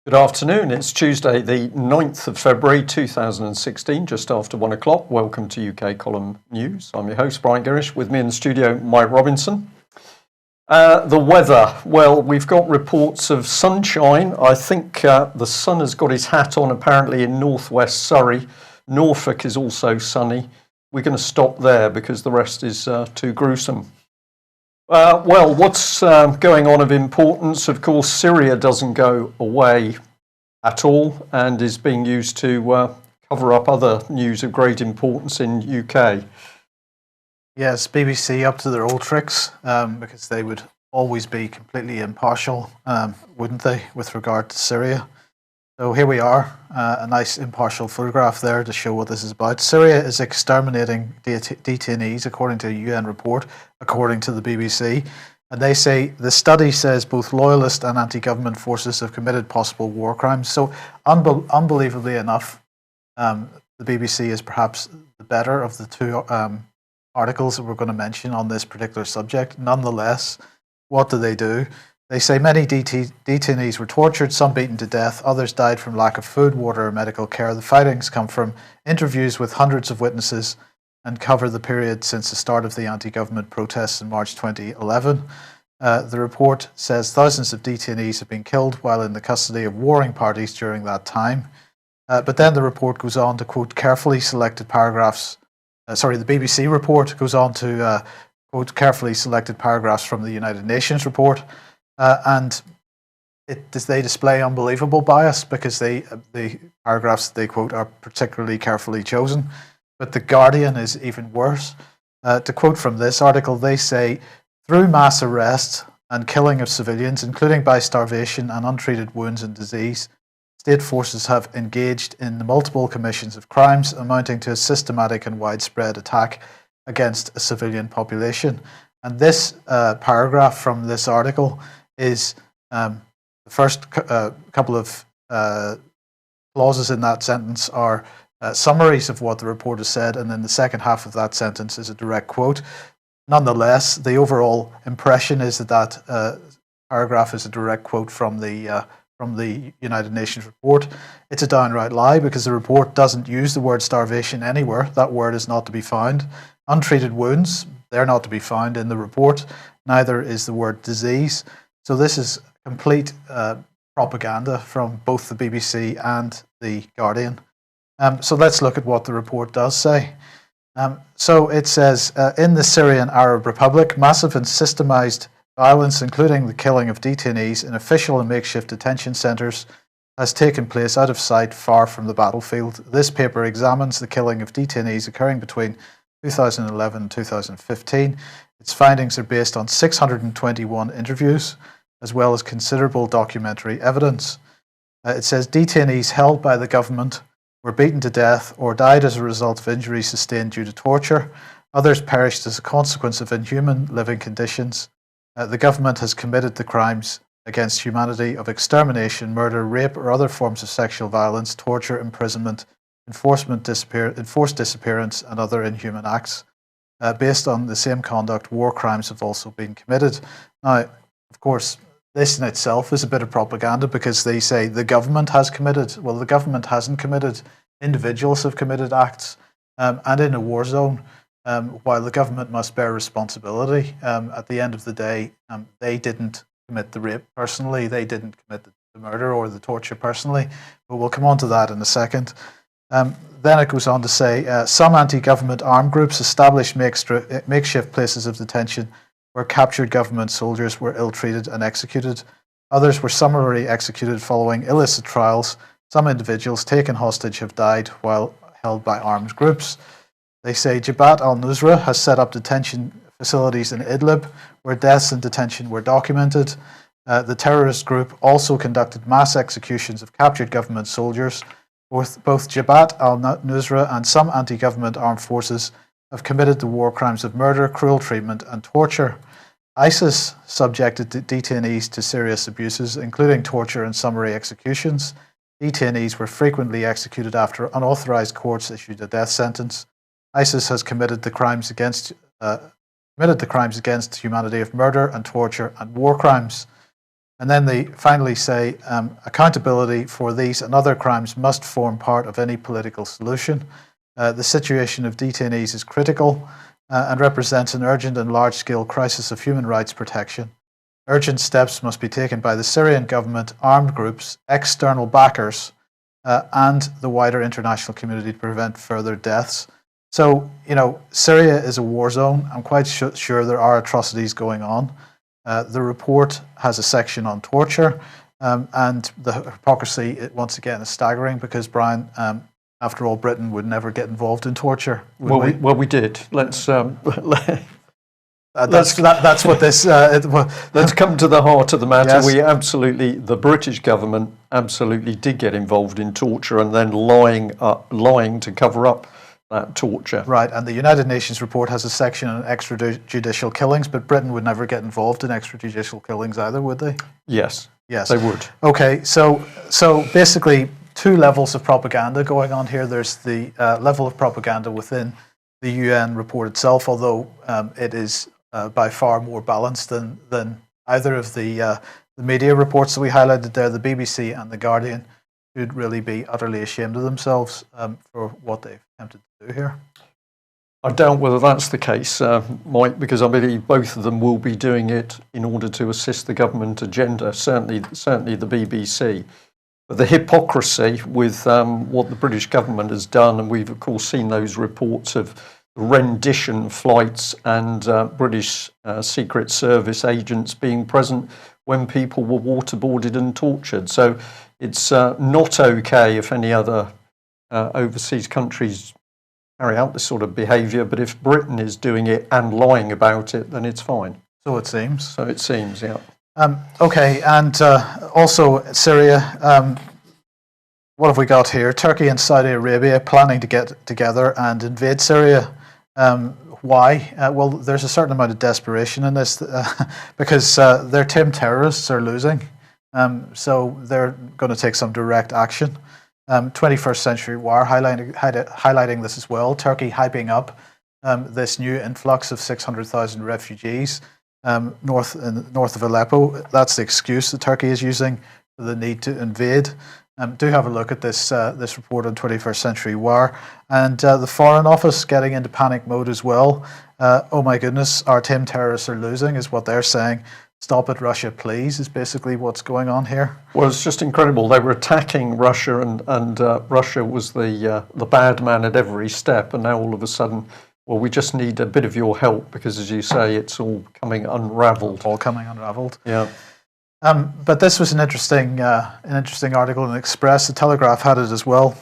Good afternoon. It's Tuesday, the 9th of February 2016, just after 1 o'clock. Welcome to UK Column News. I'm your host, Brian Girish. With me in the studio, Mike Robinson. The weather. Well, we've got reports of sunshine. I think the sun has got his hat on, apparently, in northwest Surrey. Norfolk is also sunny. We're going to stop there because the rest is too gruesome. Well, what's going on of importance? Of course, Syria doesn't go away at all and is being used to cover up other news of great importance in UK. Yes, BBC up to their old tricks because they would always be completely impartial, wouldn't they, with regard to Syria? So here we are, a nice impartial photograph there to show what this is about. Syria is exterminating detainees, according to a UN report, according to the BBC. And they say, the study says both loyalist and anti-government forces have committed possible war crimes. So unbelievably enough, the BBC is perhaps the better of the two articles that we're going to mention on this particular subject. Nonetheless, what do? They say many detainees were tortured, some beaten to death, others died from lack of food, water, or medical care. The findings come from interviews with hundreds of witnesses and cover the period since the start of the anti-government protests in March 2011. The report says thousands of detainees have been killed while in the custody of warring parties during that time. But then the report goes on to quote carefully selected paragraphs. The BBC report goes on to quote carefully selected paragraphs from the United Nations report. And they display unbelievable bias because the paragraphs that they quote are particularly carefully chosen. But The Guardian is even worse. To quote from this article, they say, through mass arrest and killing of civilians, including by starvation and untreated wounds and disease, state forces have engaged in the multiple commissions of crimes amounting to a systematic and widespread attack against a civilian population. And this paragraph from this article is the first couple of clauses in that sentence are summaries of what the report has said, and then the second half of that sentence is a direct quote. Nonetheless, the overall impression is that paragraph is a direct quote from the United Nations report. It's a downright lie because the report doesn't use the word starvation anywhere. That word is not to be found. Untreated wounds, they're not to be found in the report. Neither is the word disease. So this is complete propaganda from both the BBC and the Guardian. So let's look at what the report does say. So it says, in the Syrian Arab Republic, massive and systemized violence, including the killing of detainees in official and makeshift detention centers, has taken place out of sight, far from the battlefield. This paper examines the killing of detainees occurring between 2011 and 2015. Its findings are based on 621 interviews, as well as considerable documentary evidence. It says detainees held by the government were beaten to death or died as a result of injuries sustained due to torture. Others perished as a consequence of inhuman living conditions. The government has committed the crimes against humanity of extermination, murder, rape, or other forms of sexual violence, torture, imprisonment, enforced disappearance, and other inhuman acts. Based on the same conduct, war crimes have also been committed. Now, of course, this in itself is a bit of propaganda because they say the government has committed. Well, the government hasn't committed. Individuals have committed acts. And in a war zone, while the government must bear responsibility, at the end of the day, they didn't commit the rape personally. They didn't commit the murder or the torture personally. But we'll come on to that in a second. Then it goes on to say, some anti-government armed groups established makeshift places of detention where captured government soldiers were ill-treated and executed. Others were summarily executed following illicit trials. Some individuals taken hostage have died while held by armed groups. They say Jabhat al-Nusra has set up detention facilities in Idlib where deaths in detention were documented. The terrorist group also conducted mass executions of captured government soldiers. Both Jabhat al-Nusra and some anti-government armed forces have committed the war crimes of murder, cruel treatment, and torture. ISIS subjected detainees to serious abuses, including torture and summary executions. Detainees were frequently executed after unauthorized courts issued a death sentence. ISIS has committed the crimes against humanity of murder and torture and war crimes. And then they finally say accountability for these and other crimes must form part of any political solution. The situation of detainees is critical and represents an urgent and large-scale crisis of human rights protection. Urgent steps must be taken by the Syrian government, armed groups, external backers, and the wider international community to prevent further deaths. So, Syria is a war zone. I'm quite sure there are atrocities going on. The report has a section on torture, and the hypocrisy, once again, is staggering because, Brian, after all, Britain would never get involved in torture. We did. Let's that's what this. Let's come to the heart of the matter. Yes. The British government absolutely did get involved in torture and then lying to cover up that torture. Right, and the United Nations report has a section on extrajudicial killings, but Britain would never get involved in extrajudicial killings either, would they? Yes, yes, they would. Okay, so basically two levels of propaganda going on here. There's the level of propaganda within the UN report itself, although it is by far more balanced than either of the media reports that we highlighted there. The BBC and The Guardian should really be utterly ashamed of themselves for what they've attempted to do here. I doubt whether that's the case, Mike, because I believe both of them will be doing it in order to assist the government agenda, certainly the BBC. But the hypocrisy with what the British government has done, and we've of course seen those reports of rendition flights and British Secret Service agents being present when people were waterboarded and tortured. So it's not okay if any other overseas countries carry out this sort of behaviour, but if Britain is doing it and lying about it, then it's fine. So it seems. So it seems, yeah. Okay, and also Syria. What have we got here? Turkey and Saudi Arabia planning to get together and invade Syria. Why? Well, there's a certain amount of desperation in this because their team terrorists are losing. So they're going to take some direct action. 21st Century Wire highlighting this as well. Turkey hyping up this new influx of 600,000 refugees north of Aleppo. That's the excuse that Turkey is using for the need to invade. Do have a look at this report on 21st Century Wire. And the Foreign Office getting into panic mode as well. Oh my goodness, our team terrorists are losing is what they're saying. Stop it, Russia, please, is basically what's going on here. Well, it's just incredible. They were attacking Russia, and Russia was the bad man at every step. And now all of a sudden, well, we just need a bit of your help because, as you say, it's all coming unravelled. All coming unravelled. Yeah. But this was an interesting article in Express. The Telegraph had it as well.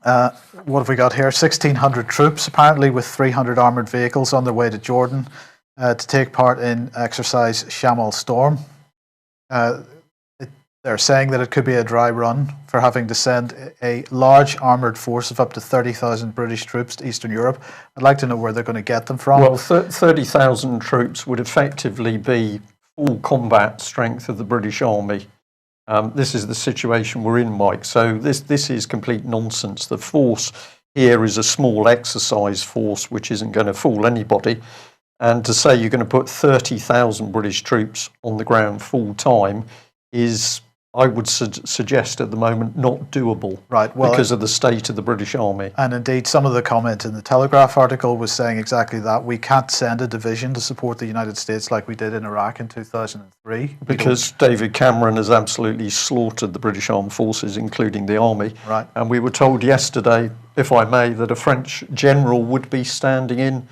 What have we got here? 1,600 troops, apparently with 300 armoured vehicles on their way to Jordan to take part in exercise Shamal Storm. They're saying that it could be a dry run for having to send a large armoured force of up to 30,000 British troops to Eastern Europe. I'd like to know where they're going to get them from. Well, 30,000 troops would effectively be full combat strength of the British Army. This is the situation we're in, Mike. So this is complete nonsense. The force here is a small exercise force which isn't going to fool anybody. And to say you're going to put 30,000 British troops on the ground full time is, I would suggest at the moment, not doable, right? Well, because of the state of the British Army. And indeed, some of the comment in the Telegraph article was saying exactly that. We can't send a division to support the United States like we did in Iraq in 2003. Because David Cameron has absolutely slaughtered the British Armed Forces, including the Army. Right. And we were told yesterday, if I may, that a French general would be standing in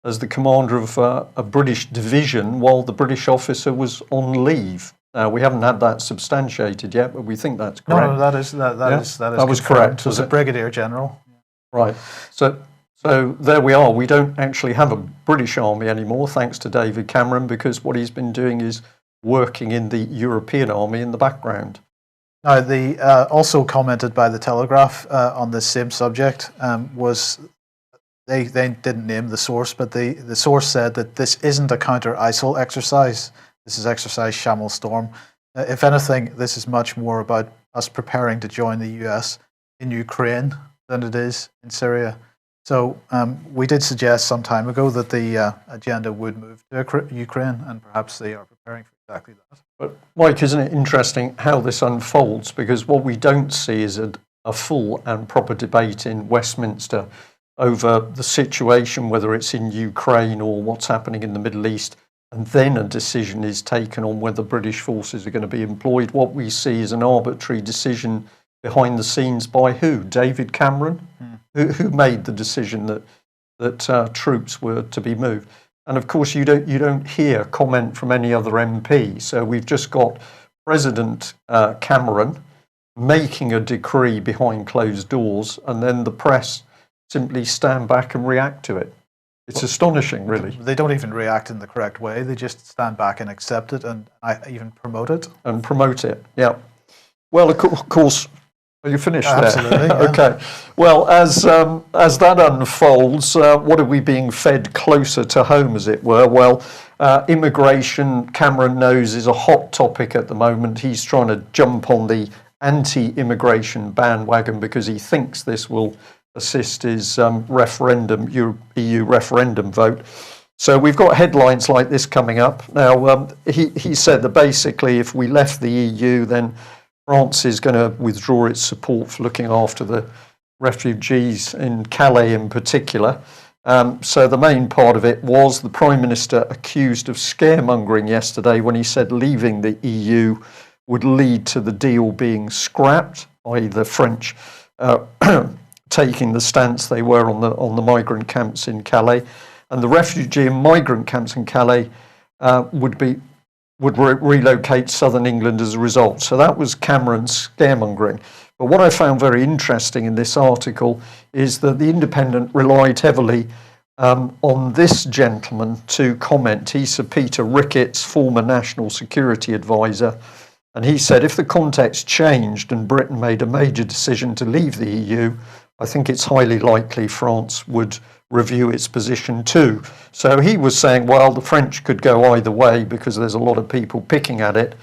as the commander of a British division while the British officer was on leave. We haven't had that substantiated yet, but we think that's correct. No, that was correct. Was a brigadier general. Right. So there we are. We don't actually have a British army anymore, thanks to David Cameron, because what he's been doing is working in the European army in the background. Now, also commented by the Telegraph on this same subject was they didn't name the source, but the source said that this isn't a counter-ISIL exercise. This is exercise Shamal Storm. If anything, this is much more about us preparing to join the US in Ukraine than it is in Syria. So we did suggest some time ago that the agenda would move to Ukraine, and perhaps they are preparing for exactly that. But Mike, isn't it interesting how this unfolds? Because what we don't see is a full and proper debate in Westminster over the situation, whether it's in Ukraine or what's happening in the Middle East, and then a decision is taken on whether British forces are going to be employed. What we see is an arbitrary decision behind the scenes by who? David Cameron, who made the decision that troops were to be moved. And of course, you don't hear comment from any other MP. So we've just got President Cameron making a decree behind closed doors, and then the press simply stand back and react to it. It's astonishing, really. They don't even react in the correct way. They just stand back and accept it, and even promote it. And promote it, yeah. Well, of course, are you finished there? Absolutely. Yeah. Okay. Well, as that unfolds, what are we being fed closer to home, as it were? Well, immigration, Cameron knows, is a hot topic at the moment. He's trying to jump on the anti-immigration bandwagon because he thinks this will assist his EU referendum vote. So we've got headlines like this coming up. Now, he said that basically if we left the EU, then France is going to withdraw its support for looking after the refugees in Calais in particular. So the main part of it was the Prime Minister accused of scaremongering yesterday when he said leaving the EU would lead to the deal being scrapped, i.e. the French taking the stance they were on the migrant camps in Calais, and the refugee and migrant camps in Calais would relocate southern England as a result. So that was Cameron's scaremongering. But what I found very interesting in this article is that the Independent relied heavily on this gentleman to comment. He's Sir Peter Ricketts, former National Security Advisor, and he said if the context changed and Britain made a major decision to leave the EU, I think it's highly likely France would review its position too. So he was saying, well, the French could go either way because there's a lot of people picking at it.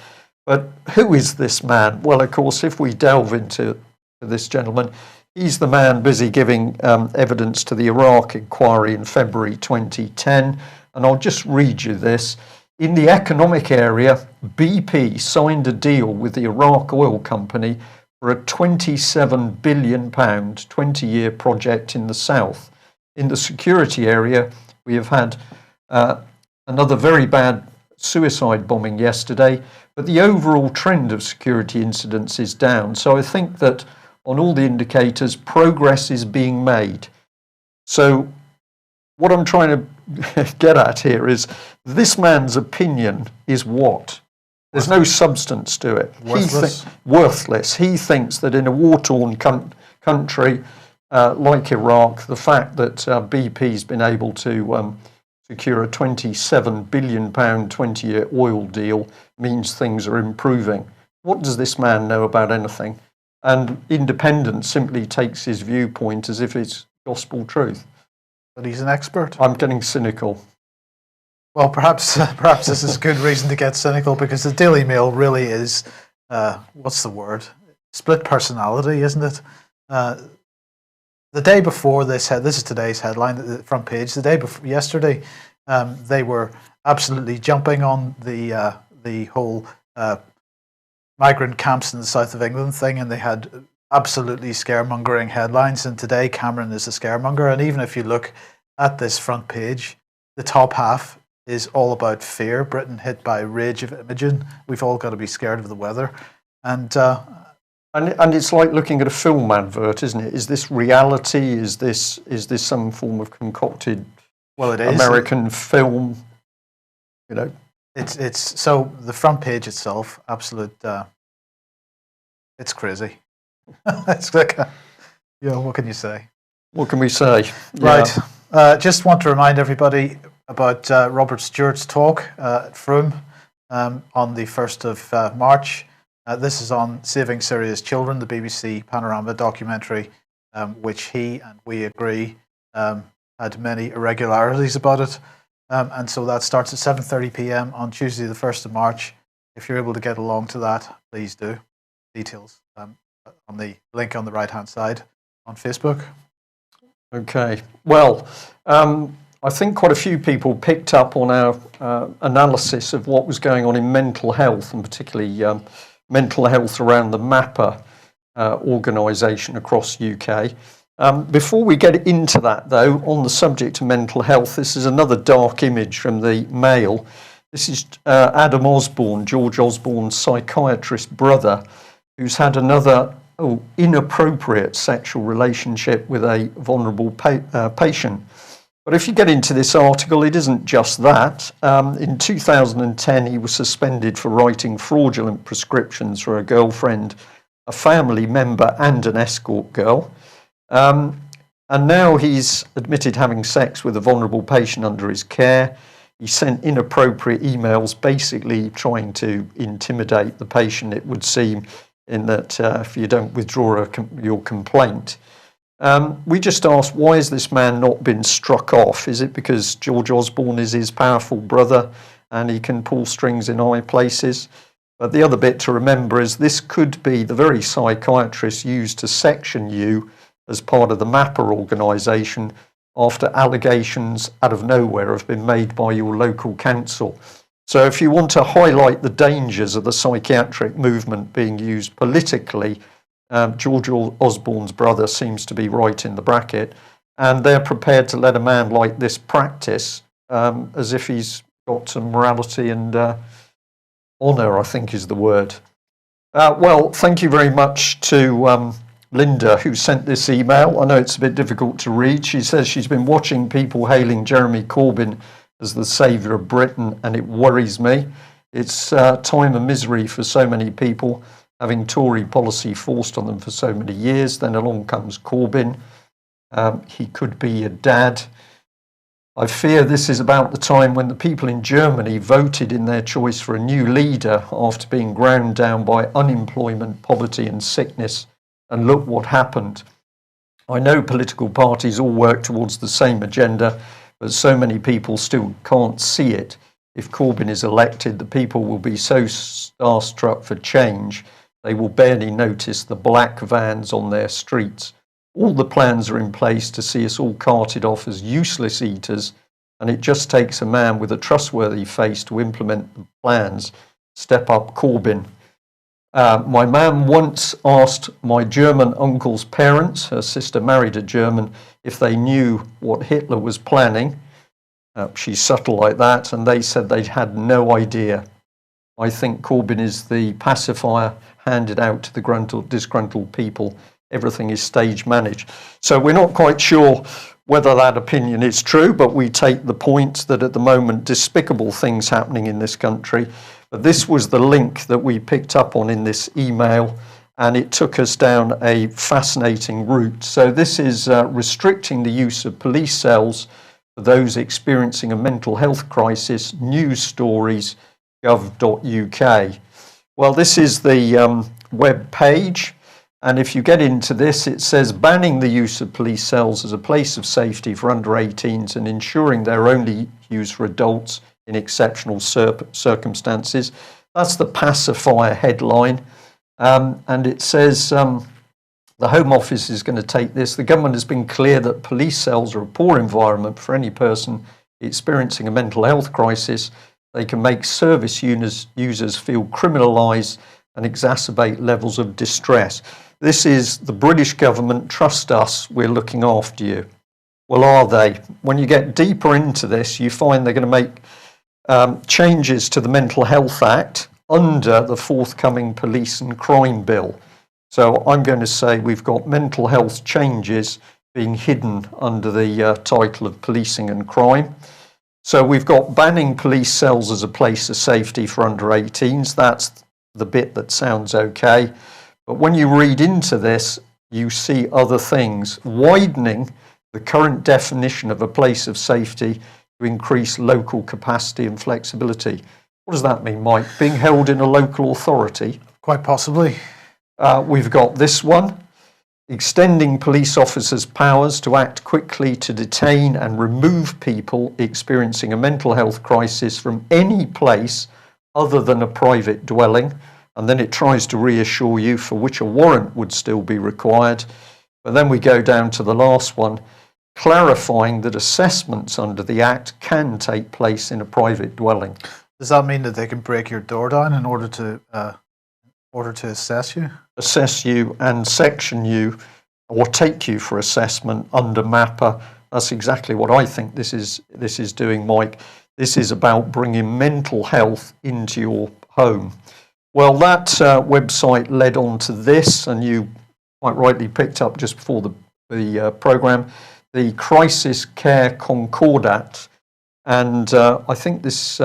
But who is this man? Well, of course, if we delve into this gentleman, he's the man busy giving evidence to the Iraq inquiry in February 2010. And I'll just read you this. In the economic area, BP signed a deal with the Iraq Oil Company for a £27 billion 20-year project in the south. In the security area, we have had another very bad suicide bombing yesterday, but the overall trend of security incidents is down. So I think that on all the indicators, progress is being made. So what I'm trying to get at here is this man's opinion is what? There's no substance to it. Worthless. Worthless. He thinks that in a war-torn country like Iraq, the fact that BP's been able to secure a £27 billion 20-year oil deal means things are improving. What does this man know about anything? And Independent simply takes his viewpoint as if it's gospel truth. But he's an expert. I'm getting cynical. Well, perhaps this is a good reason to get cynical, because the Daily Mail really is, what's the word? Split personality, isn't it? The day before this is today's headline, the front page. The day before yesterday, they were absolutely jumping on the whole migrant camps in the south of England thing, and they had absolutely scaremongering headlines. And today, Cameron is a scaremonger. And even if you look at this front page, the top half is all about fear. Britain hit by rage of Imogen. We've all got to be scared of the weather. And it's like looking at a film advert, isn't it? Is this reality? Is this some form of concocted it is American film? You know, it's so the front page itself, absolute. It's crazy. It's like, what can you say? What can we say? Right. Just want to remind everybody about Robert Stewart's talk at Frome on the 1st of March. This is on Saving Syria's Children, the BBC Panorama documentary, which he and we agree had many irregularities about it. And so that starts at 7:30 p.m. on Tuesday, the 1st of March. If you're able to get along to that, please do. Details on the link on the right-hand side on Facebook. Okay. Well, I think quite a few people picked up on our analysis of what was going on in mental health, and particularly mental health around the MAPA organisation across UK. Before we get into that, though, on the subject of mental health, this is another dark image from the Mail. This is Adam Osborne, George Osborne's psychiatrist brother, who's had another inappropriate sexual relationship with a vulnerable patient. But if you get into this article, it isn't just that. In 2010, he was suspended for writing fraudulent prescriptions for a girlfriend, a family member, and an escort girl. And now he's admitted having sex with a vulnerable patient under his care. He sent inappropriate emails, basically trying to intimidate the patient, it would seem, in that if you don't withdraw your complaint. We just asked, why has this man not been struck off? Is it because George Osborne is his powerful brother and he can pull strings in high places? But the other bit to remember is this could be the very psychiatrist used to section you as part of the MAPA organisation after allegations out of nowhere have been made by your local council. So if you want to highlight the dangers of the psychiatric movement being used politically, George Osborne's brother seems to be right in the bracket, and they're prepared to let a man like this practice as if he's got some morality and honour, I think is the word. Well, thank you very much to Linda, who sent this email. I know it's a bit difficult to read. She says she's been watching people hailing Jeremy Corbyn as the saviour of Britain, and it worries me. It's a time of misery for so many people, having Tory policy forced on them for so many years. Then along comes Corbyn. He could be a dad. I fear this is about the time when the people in Germany voted in their choice for a new leader after being ground down by unemployment, poverty and sickness. And look what happened. I know political parties all work towards the same agenda, but so many people still can't see it. If Corbyn is elected, the people will be so starstruck for change, they will barely notice the black vans on their streets. All the plans are in place to see us all carted off as useless eaters, and it just takes a man with a trustworthy face to implement the plans. Step up, Corbyn. My mum once asked my German uncle's parents, her sister married a German, if they knew what Hitler was planning. She's subtle like that, and they said they had no idea. I think Corbyn is the pacifier handed out to the disgruntled people. Everything is stage managed. So we're not quite sure whether that opinion is true, but we take the point that at the moment despicable things happening in this country. But this was the link that we picked up on in this email, and it took us down a fascinating route. So this is restricting the use of police cells for those experiencing a mental health crisis, news stories, gov.uk. Well, this is the web page. And if you get into this, it says banning the use of police cells as a place of safety for under 18s and ensuring they're only used for adults in exceptional circumstances. That's the pacifier headline. And it says the Home Office is going to take this. The government has been clear that police cells are a poor environment for any person experiencing a mental health crisis. They can make service users feel criminalised and exacerbate levels of distress. This is the British government, trust us, we're looking after you. Well, are they? When you get deeper into this, you find they're going to make changes to the Mental Health Act under the forthcoming Police and Crime Bill. So I'm going to say we've got mental health changes being hidden under the title of policing and crime. So we've got banning police cells as a place of safety for under 18s. That's the bit that sounds okay. But when you read into this, you see other things. Widening the current definition of a place of safety to increase local capacity and flexibility. What does that mean, Mike? Being held in a local authority? Quite possibly. We've got this one. Extending police officers' powers to act quickly to detain and remove people experiencing a mental health crisis from any place other than a private dwelling. And then it tries to reassure you for which a warrant would still be required. But then we go down to the last one. clarifying that assessments under the Act can take place in a private dwelling. Does that mean that they can break your door down in order to assess you? Assess you and section you or take you for assessment under MAPA. That's exactly what I think this is doing, Mike. This is about bringing mental health into your home. Well, that website led on to this, and you quite rightly picked up just before the programme, the Crisis Care Concordat. And I think this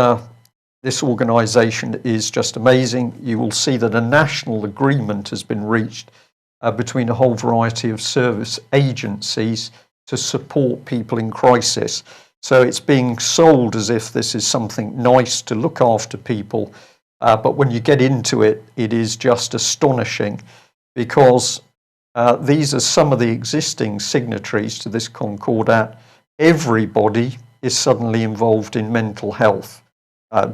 organisation is just amazing. You will see that a national agreement has been reached between a whole variety of service agencies to support people in crisis. So it's being sold as if this is something nice to look after people. But when you get into it, it is just astonishing, because these are some of the existing signatories to this Concordat. Everybody is suddenly involved in mental health.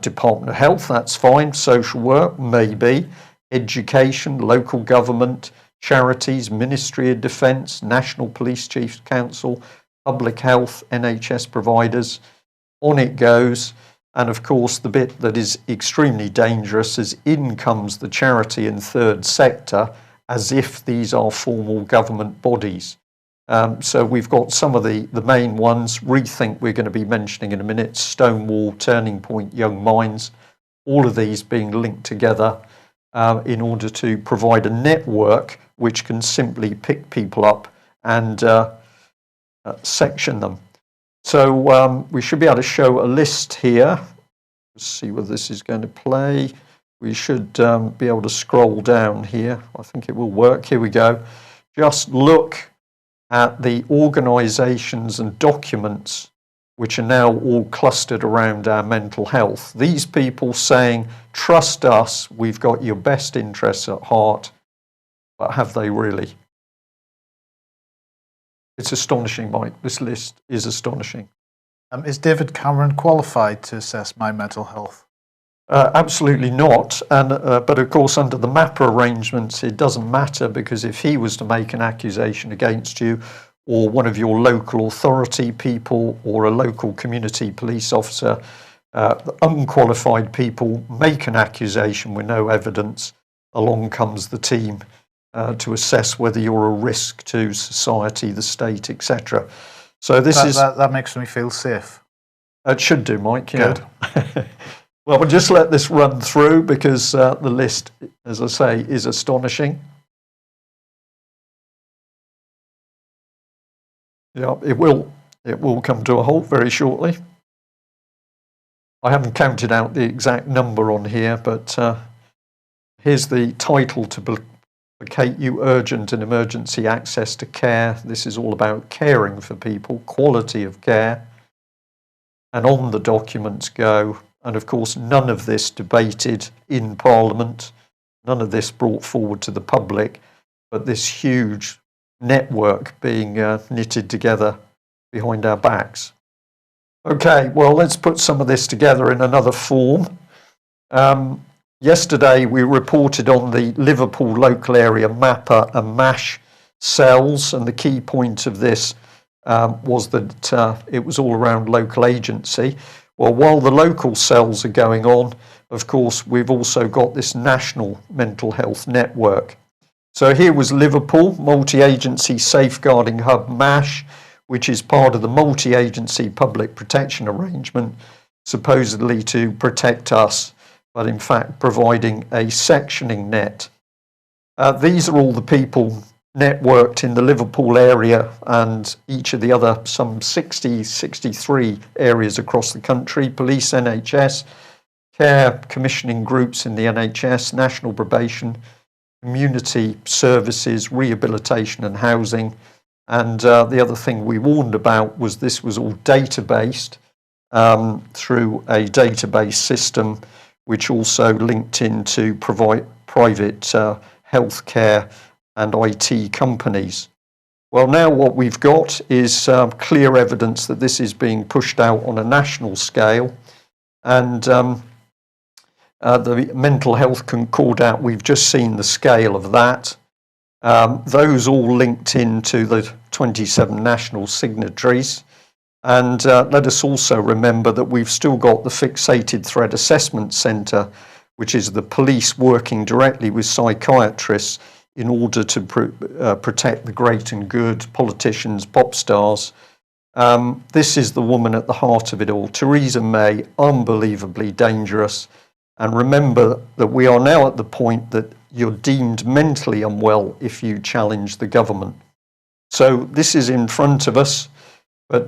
Department of Health, that's fine. Social work, maybe. Education, local government, charities, Ministry of Defence, National Police Chiefs Council, public health, NHS providers. On it goes. And of course, the bit that is extremely dangerous is in comes the charity and third sector, as if these are formal government bodies. So we've got some of the main ones. Rethink, we're going to be mentioning in a minute, Stonewall, Turning Point, Young Minds, all of these being linked together in order to provide a network which can simply pick people up and section them. So we should be able to show a list here. Let's see whether this is going to play. We should be able to scroll down here. I think it will work. Here we go. Just look at the organisations and documents which are now all clustered around our mental health. These people saying, trust us, we've got your best interests at heart, but have they really? It's astonishing, Mike. This list is astonishing. Is David Cameron qualified to assess my mental health? Absolutely not. And but of course, under the MAPA arrangements, it doesn't matter, because if he was to make an accusation against you, or one of your local authority people, or a local community police officer, unqualified people make an accusation with no evidence, along comes the team to assess whether you're a risk to society, the state, etc. So that makes me feel safe. It should do, Mike. Yeah. Good. Well, we'll just let this run through, because the list, as I say, is astonishing. Yeah, it will come to a halt very shortly. I haven't counted out the exact number on here, but here's the title to placate you: urgent and emergency access to care. This is all about caring for people, quality of care. And on the documents go, and of course none of this debated in Parliament, none of this brought forward to the public, but this huge network being knitted together behind our backs. Okay, well, let's put some of this together in another form. Yesterday we reported on the Liverpool local area MAPA and MASH cells, and the key point of this was that it was all around local agency. Well, while the local cells are going on, of course, we've also got this national mental health network. So here was Liverpool, multi-agency safeguarding hub MASH, which is part of the multi-agency public protection arrangement, supposedly to protect us, but in fact providing a sectioning net. These are all the people networked in the Liverpool area and each of the other some 63 areas across the country: police, NHS, care commissioning groups in the NHS, national probation, community services, rehabilitation and housing. And the other thing we warned about was this was all data-based through a database system, which also linked into private healthcare and IT companies. Well, now what we've got is clear evidence that this is being pushed out on a national scale. And the mental health concordat, we've just seen the scale of that. Those all linked into the 27 national signatories. And let us also remember that we've still got the Fixated Threat Assessment Centre, which is the police working directly with psychiatrists in order to protect the great and good, politicians, pop stars. This is the woman at the heart of it all. Theresa May, unbelievably dangerous. And remember that we are now at the point that you're deemed mentally unwell if you challenge the government. So this is in front of us. But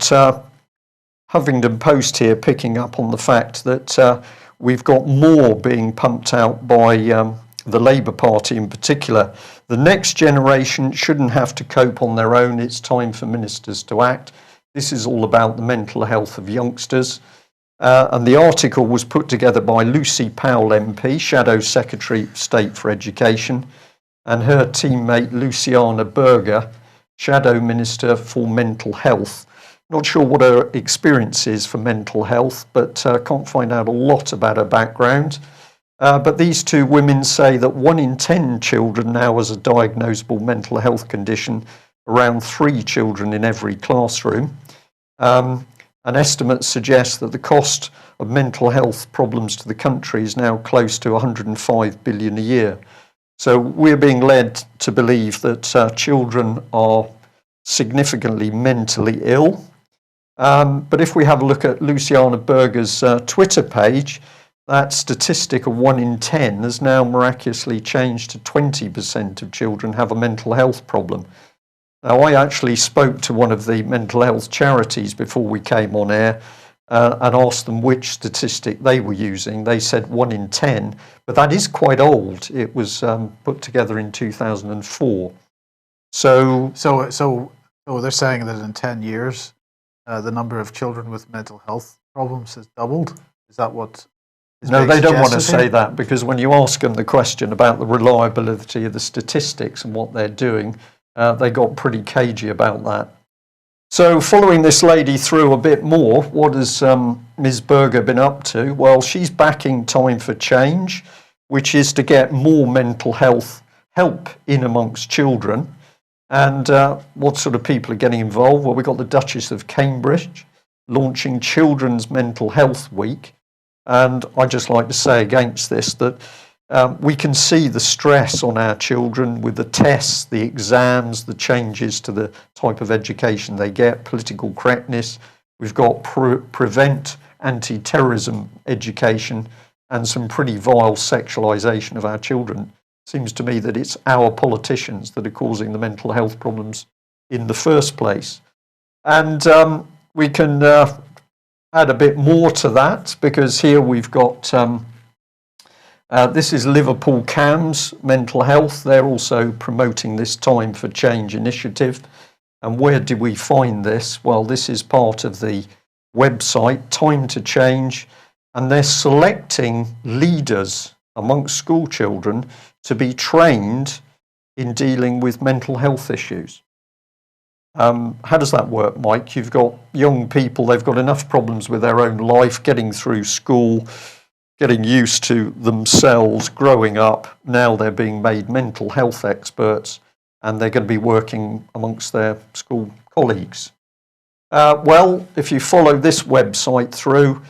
Huffington Post here picking up on the fact that we've got more being pumped out by the Labour Party in particular. The next generation shouldn't have to cope on their own. It's time for ministers to act. This is all about the mental health of youngsters. And the article was put together by Lucy Powell MP, Shadow Secretary of State for Education, and her teammate Luciana Berger, Shadow Minister for Mental Health. Not sure what her experience is for mental health, but can't find out a lot about her background. But these two women say that 1 in 10 children now has a diagnosable mental health condition, around 3 children in every classroom. An estimate suggests that the cost of mental health problems to the country is now close to 105 billion a year. So we're being led to believe that children are significantly mentally ill. But if we have a look at Luciana Berger's Twitter page, that statistic of 1 in 10 has now miraculously changed to 20% of children have a mental health problem. Now, I actually spoke to one of the mental health charities before we came on air and asked them which statistic they were using. They said 1 in 10, but that is quite old. It was put together in 2004. So they're saying that in 10 years, the number of children with mental health problems has doubled? Is that what is No, they don't want to suggested say here? that, because when you ask them the question about the reliability of the statistics and what they're doing, they got pretty cagey about that. So following this lady through a bit more, what has Ms. Berger been up to? Well, she's backing Time for Change, which is to get more mental health help in amongst children. And what sort of people are getting involved? Well, we've got the Duchess of Cambridge launching Children's Mental Health Week. And I'd just like to say against this that we can see the stress on our children with the tests, the exams, the changes to the type of education they get, political correctness. We've got prevent anti-terrorism education and some pretty vile sexualisation of our children. Seems to me that it's our politicians that are causing the mental health problems in the first place. And we can add a bit more to that, because here we've got this is Liverpool CAMHS Mental Health. They're also promoting this Time for Change initiative. And where did we find this? Well, this is part of the website, Time to Change, and they're selecting leaders amongst school children to be trained in dealing with mental health issues. How does that work, Mike? You've got young people, they've got enough problems with their own life, getting through school, getting used to themselves, growing up. Now they're being made mental health experts, and they're going to be working amongst their school colleagues. Well, if you follow this website through,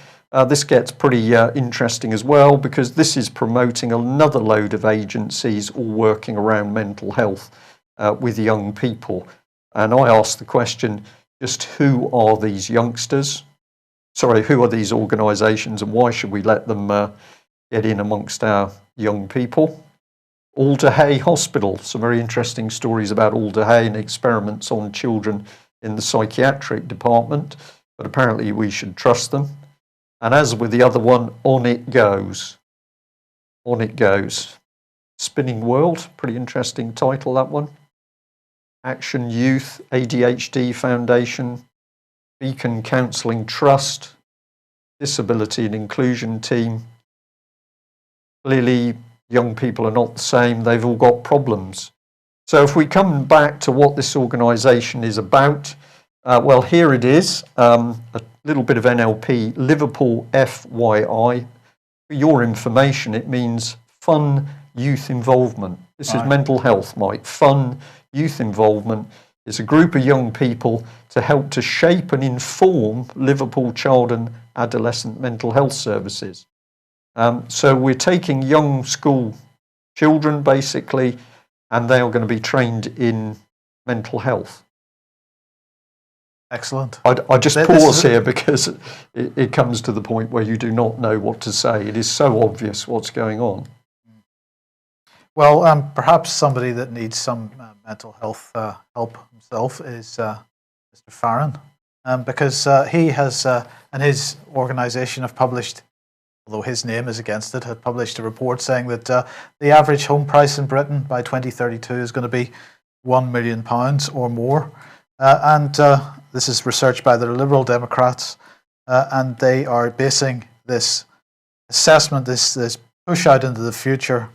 this gets pretty interesting as well, because this is promoting another load of agencies all working around mental health with young people. And I asked the question, just who are these youngsters? Sorry, who are these organisations, and why should we let them get in amongst our young people? Alder Hey Hospital, some very interesting stories about Alder Hey and experiments on children in the psychiatric department, but apparently we should trust them. And as with the other one, on it goes. On it goes. Spinning World, pretty interesting title, that one. Action Youth, ADHD Foundation, Beacon Counselling Trust, Disability and Inclusion Team. Clearly, young people are not the same. They've all got problems. So if we come back to what this organisation is about, well, here it is, a little bit of NLP, Liverpool FYI. For your information, it means fun youth involvement. This is mental health, Mike. Fun youth involvement It's a group of young people to help to shape and inform Liverpool child and adolescent mental health services. So we're taking young school children, basically, and they are going to be trained in mental health. Excellent. I just pause here because it comes to the point where you do not know what to say. It is so obvious what's going on. Well, perhaps somebody that needs some mental health help himself is Mr. Farron, because he has and his organisation have published, although his name is against it, had published a report saying that the average home price in Britain by 2032 is going to be £1 million or more. And this is research by the Liberal Democrats, and they are basing this assessment, this push out into the future,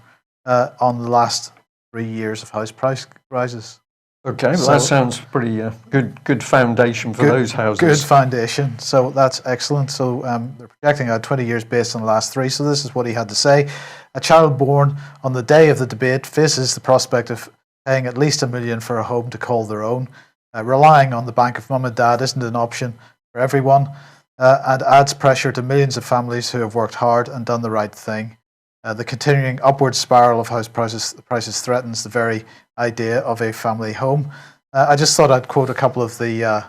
on the last 3 years of house price rises. Okay, well, that sounds pretty good foundation for those houses. Good foundation, so that's excellent. So they're projecting out 20 years based on the last 3. So this is what he had to say. A child born on the day of the debate faces the prospect of paying at least £1 million for a home to call their own. Relying on the bank of mum and dad isn't an option for everyone, and adds pressure to millions of families who have worked hard and done the right thing. The continuing upward spiral of house prices threatens the very idea of a family home. I just thought I'd quote a couple of the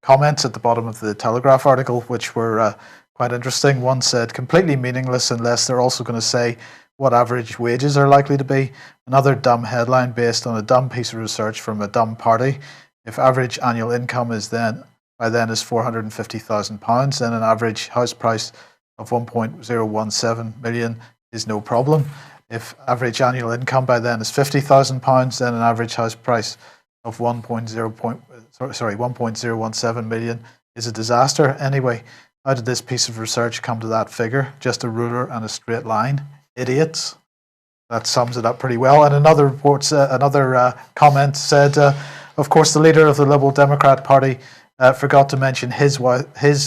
comments at the bottom of the Telegraph article, which were quite interesting. One said, "Completely meaningless unless they're also going to say what average wages are likely to be. Another dumb headline based on a dumb piece of research from a dumb party. If average annual income is by then is £450,000, then an average house price of 1.017 million is no problem. If average annual income by then is £50,000, then an average house price of 1.017 million is a disaster. Anyway, how did this piece of research come to that figure? Just a ruler and a straight line. Idiots." That sums it up pretty well. And another comment said, of course, the leader of the Liberal Democrat Party forgot to mention his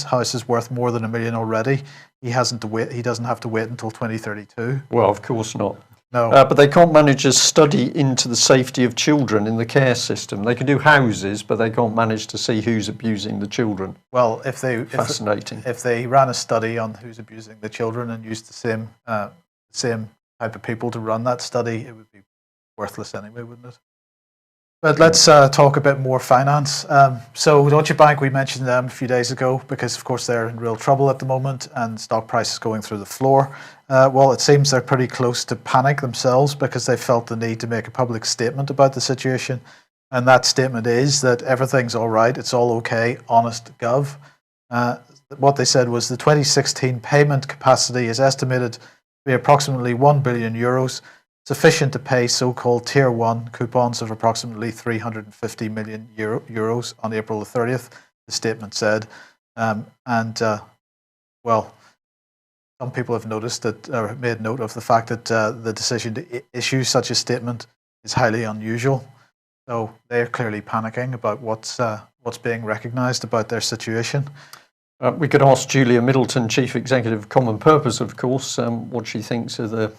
house is worth more than £1 million already. He doesn't have to wait until 2032. Well, of course not. No. But they can't manage a study into the safety of children in the care system. They can do houses, but they can't manage to see who's abusing the children. Well, If they ran a study on who's abusing the children and used the same type of people to run that study, it would be worthless anyway, wouldn't it? But let's talk a bit more finance. So Deutsche Bank, we mentioned them a few days ago because, of course, they're in real trouble at the moment and stock prices going through the floor. Well, it seems they're pretty close to panic themselves because they felt the need to make a public statement about the situation. And that statement is that everything's all right, it's all okay, honest gov. What they said was the 2016 payment capacity is estimated to be approximately €1 billion, sufficient to pay so-called Tier 1 coupons of approximately €350 million on April the 30th, the statement said. Well, some people have noticed that, or made note of the fact that the decision to issue such a statement is highly unusual. So they're clearly panicking about what's being recognised about their situation. We could ask Julia Middleton, Chief Executive of Common Purpose, of course, what she thinks of the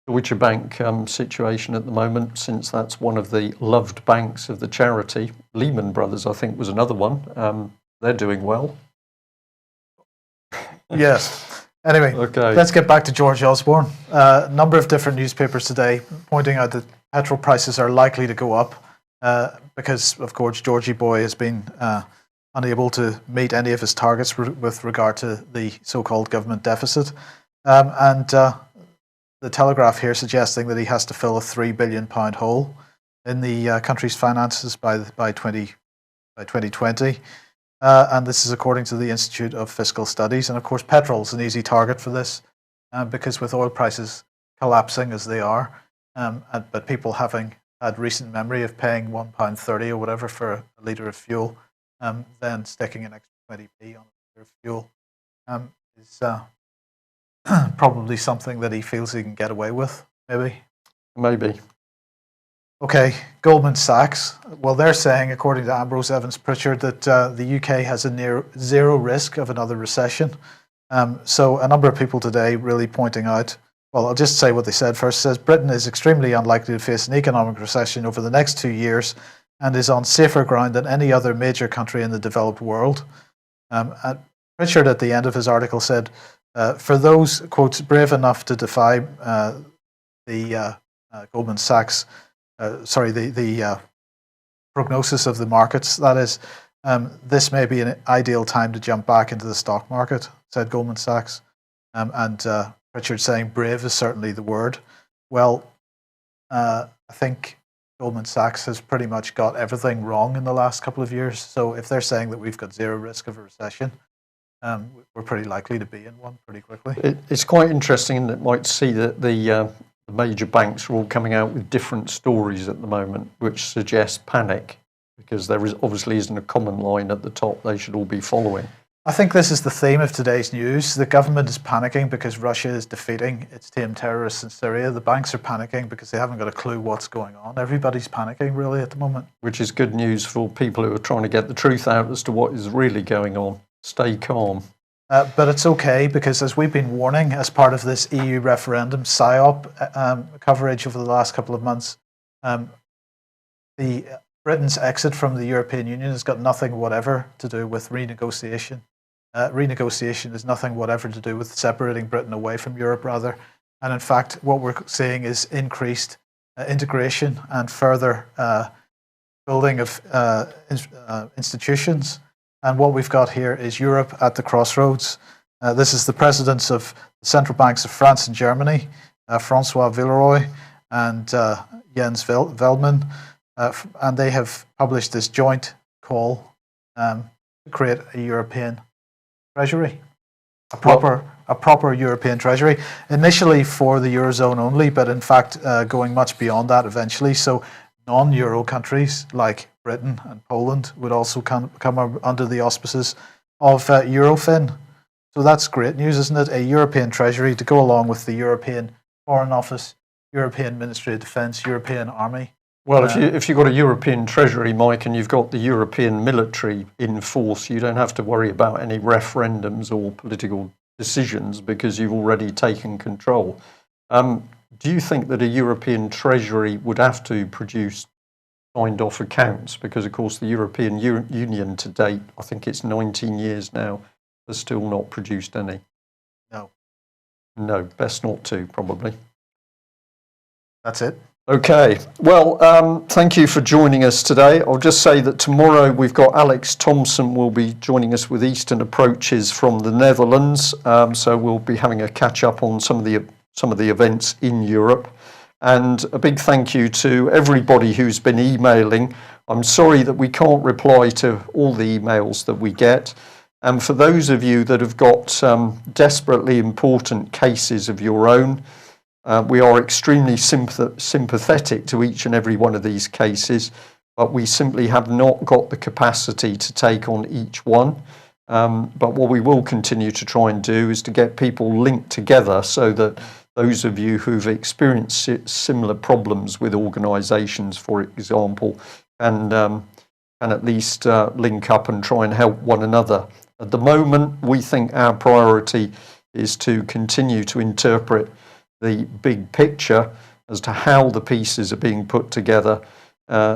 Deutsche Bank situation at the moment, since that's one of the loved banks of the charity. Lehman Brothers, I think, was another one. They're doing well. Yes. Anyway, okay. Let's get back to George Osborne. A number of different newspapers today pointing out that petrol prices are likely to go up because, of course, Georgie Boy has been unable to meet any of his targets with regard to the so-called government deficit. The Telegraph here suggesting that he has to fill a £3 billion hole in the country's finances by 2020. And this is according to the Institute of Fiscal Studies. And of course, petrol is an easy target for this because with oil prices collapsing as they are, but people having had recent memory of paying £1.30 or whatever for a litre of fuel, then sticking an extra 20p on a litre of fuel is probably something that he feels he can get away with, maybe. Okay, Goldman Sachs. Well, they're saying, according to Ambrose Evans Pritchard, that the UK has a near zero risk of another recession. So a number of people today really pointing out Well, I'll just say what they said first. It says Britain is extremely unlikely to face an economic recession over the next 2 years and is on safer ground than any other major country in the developed world. And Pritchard, at the end of his article, said, for those, quotes, brave enough to defy the Goldman Sachs, the prognosis of the markets, that is, this may be an ideal time to jump back into the stock market, said Goldman Sachs. And Pritchard saying brave is certainly the word. Well, I think Goldman Sachs has pretty much got everything wrong in the last couple of years. So if they're saying that we've got zero risk of a recession, we're pretty likely to be in one pretty quickly. It's quite interesting, and it might see that the major banks are all coming out with different stories at the moment, which suggests panic, because there obviously isn't a common line at the top they should all be following. I think this is the theme of today's news. The government is panicking because Russia is defeating its tame terrorists in Syria. The banks are panicking because they haven't got a clue what's going on. Everybody's panicking really at the moment. Which is good news for people who are trying to get the truth out as to what is really going on. Stay calm. But it's okay, because as we've been warning as part of this EU referendum PSYOP coverage over the last couple of months, Britain's exit from the European Union has got nothing whatever to do with renegotiation. Renegotiation is nothing whatever to do with separating Britain away from Europe, rather. And in fact, what we're seeing is increased integration and further building of institutions. And what we've got here is Europe at the crossroads. This is the presidents of the central banks of France and Germany, Francois Villeroy and Jens Veldman. And they have published this joint call to create a European treasury, a proper European treasury, initially for the Eurozone only, but in fact going much beyond that eventually. So non-Euro countries like Britain and Poland would also come under the auspices of Eurofin. So that's great news, isn't it? A European treasury to go along with the European Foreign Office, European Ministry of Defence, European Army. Well, if you've got a European treasury, Mike, and you've got the European military in force, you don't have to worry about any referendums or political decisions because you've already taken control. Do you think that a European treasury would have to produce signed off accounts? Because, of course, the European Union to date, I think it's 19 years now, has still not produced any. No. No, best not to, probably. That's it. Okay, well, thank you for joining us today. I'll just say that tomorrow we've got Alex Thompson will be joining us with Eastern Approaches from the Netherlands. So we'll be having a catch up on some of the events in Europe. And a big thank you to everybody who's been emailing. I'm sorry that we can't reply to all the emails that we get. And for those of you that have got desperately important cases of your own, we are extremely sympathetic to each and every one of these cases, but we simply have not got the capacity to take on each one. But what we will continue to try and do is to get people linked together so that those of you who've experienced similar problems with organisations, for example, can at least link up and try and help one another. At the moment, we think our priority is to continue to interpret the big picture as to how the pieces are being put together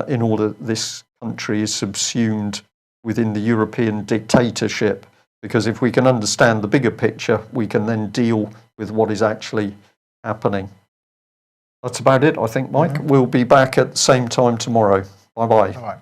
in order this country is subsumed within the European dictatorship. Because if we can understand the bigger picture, we can then deal with what is actually happening. That's about it, I think, Mike. We'll be back at the same time tomorrow. Bye-bye. All right.